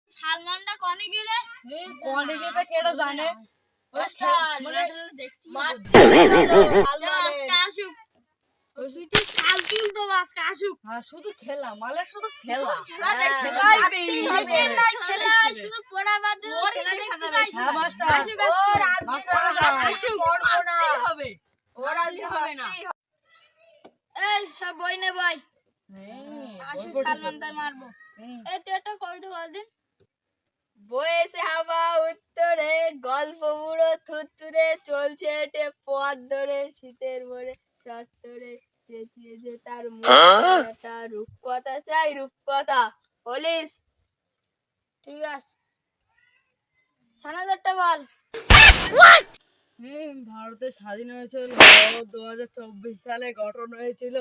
সালমানটা কোনে গেলে কোনে গেতে কেডা জানে মাস্টার মানে দেখতি আসুক ওইটি সাল তুল তো আজকে আসুক হ্যাঁ শুধু খেলা মালে শুধু খেলা খেলাই খেলা শুধু পড়া বাদ দিয়ে খেলা দেখতে যাই হ্যাঁ মাস্টার আসুক আসুক হবে ওর আজ হবে না এই সব বই নে বই আসুক সালমান তাই মারবো এই তুই একটা কবিতা বল দিন বয়েছে হাওয়া উত্তরে গল্প বুড়ো থুতুরে চলছে হেঁটে পথ ধরে শীতের ভোরে সত্তরে চেঁচিয়েছে তার মুখটা রূপকথা চাই রূপকথা বলিস ঠিক আছে সানাদারটা বল ভারতের স্বাধীন হয়েছিল 2024 সালে গঠন হয়েছিল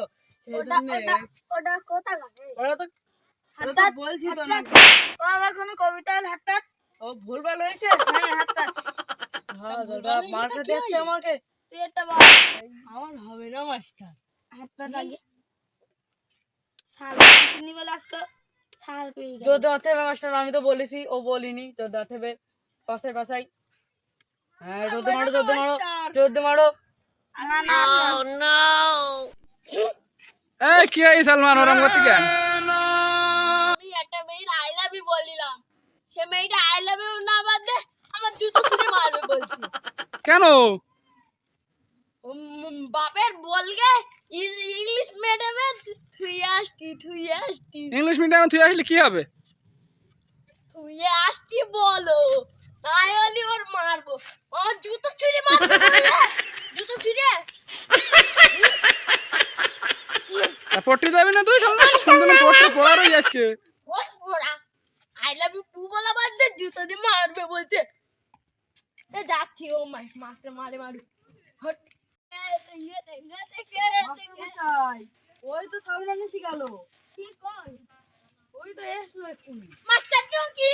সেই ওটা জন্য ওটা ওটা কথা গানে ওরা তো হাত বলছি তো হাত ও আবার কোনো কবিতা হল হাত পাত ও ভুলভাল হয়েছে হ্যাঁ হাত পাত হ্যাঁ দাদা মার খাতে যাচ্ছে আমাকে তুই একটা বল আমার হবে না মাস্টার হাত পাত আগে সাল শুনি বলে আজকে সাল পেয়ে গেল যদি অথেবে মাস্টার আমি তো বলেছি ও বলিনি যদি অথেবে পাশে পাশাই হ্যাঁ যদি মারো না না এ কি এই সালমান ওরম করতে কেন আমি একটা মেয়ের আই লাভ ইউ বলিলাম সে মেয়েটা আই লাভ ইউ না বাদ দে আমার জুতো ছুঁড়ে মারবে বলছি কেন বাপের বলগে ইংলিশ মিডিয়ামে তুই আসতি ইংলিশ মিডিয়ামে তুই আসলে কি হবে বলো তাই হলে ওর মারবো আমার জুতো ছুঁড়ে মারবে বললে? জুতো ছুঁড়ে পড়তে যাবি না তুই সালমান সুন্দর পড়তে পড়ারই আজকে বস পড়া আই লাভ ইউ টু বলা বাদ দে জুতো দিয়ে মারবে বলছে এ যাচ্ছি ও মাস্টার মারে মারু হট ওই তো সালমানে শিখাল কি কই ওই তো এসলো এক্ষুনি মাস্টার চৌকি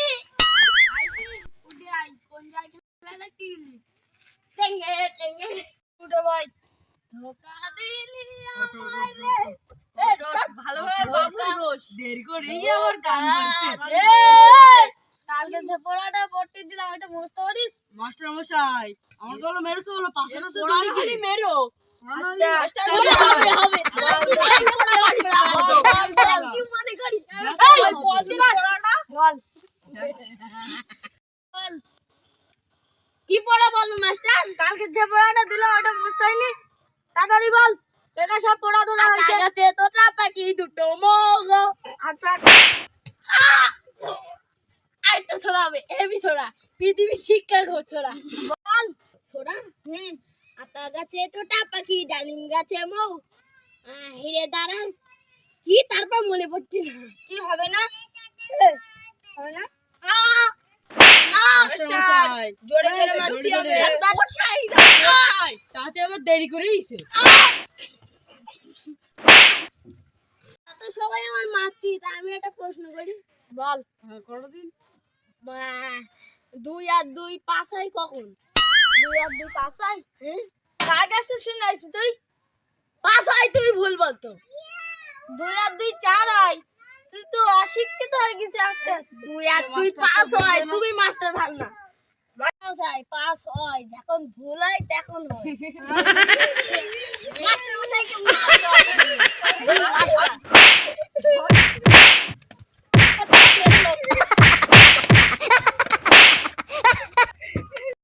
আইছি উঠে আই কোন জায়গায় লাগতি টেঙ্গে উঠে ভাই ধোকা দিলি আমায় রে এ সব ভালোভাবে বাবু দোষ দেরি করে আমার কাম করতে কালকে যে পড়াটা পড়তে দিলাম ওটা বুঝতে পারিস মাস্টার মশাই আমার গলা মেরেছো বলো পাশে তো খালি মেরো আচ্ছা হবে হবে কি মনে করিস বল কি পড়া বলবো মাস্টার কালকে যে পড়াটা দিল ওটা বুঝতে হয়নি তাড়াতাড়ি বল এটা সব পড়া ধরা হয়েছে আছে তোটা পাখি দুটো মগো আচ্ছা আইতো ছড়াবে এবি ছড়া পৃথিবী শিক্ষা ছড়া বল ছড়া আতা গাছে টোটা পাখি ডালিম গাছে মৌ হিরে দাঁড়ান কি তারপর মনে পড়ছে না কি হবে না হবে না জোরে জোরে মারতে হবে তাতে আবার দেরি করেইছে তো সবাই আমার মারতি তা আমি একটা প্রশ্ন করি বল কতদিন 2 আর 2 5 হয় কখন 2 আর 2 5 হয় হ্যাঁ কার কাছে শুনাইছিস তুই 5 হয় তুই ভুল বলতো 2 আর 2 4 হয় তুই তো অশিক্ষিত হয়ে গেছিস আস্তে আস্তে 2 আর 2 5 হয় তুমি মাস্টার ভালো না 5 হয় যখন ভুল হয় তখন হয় মাস্টার মশাই কেমন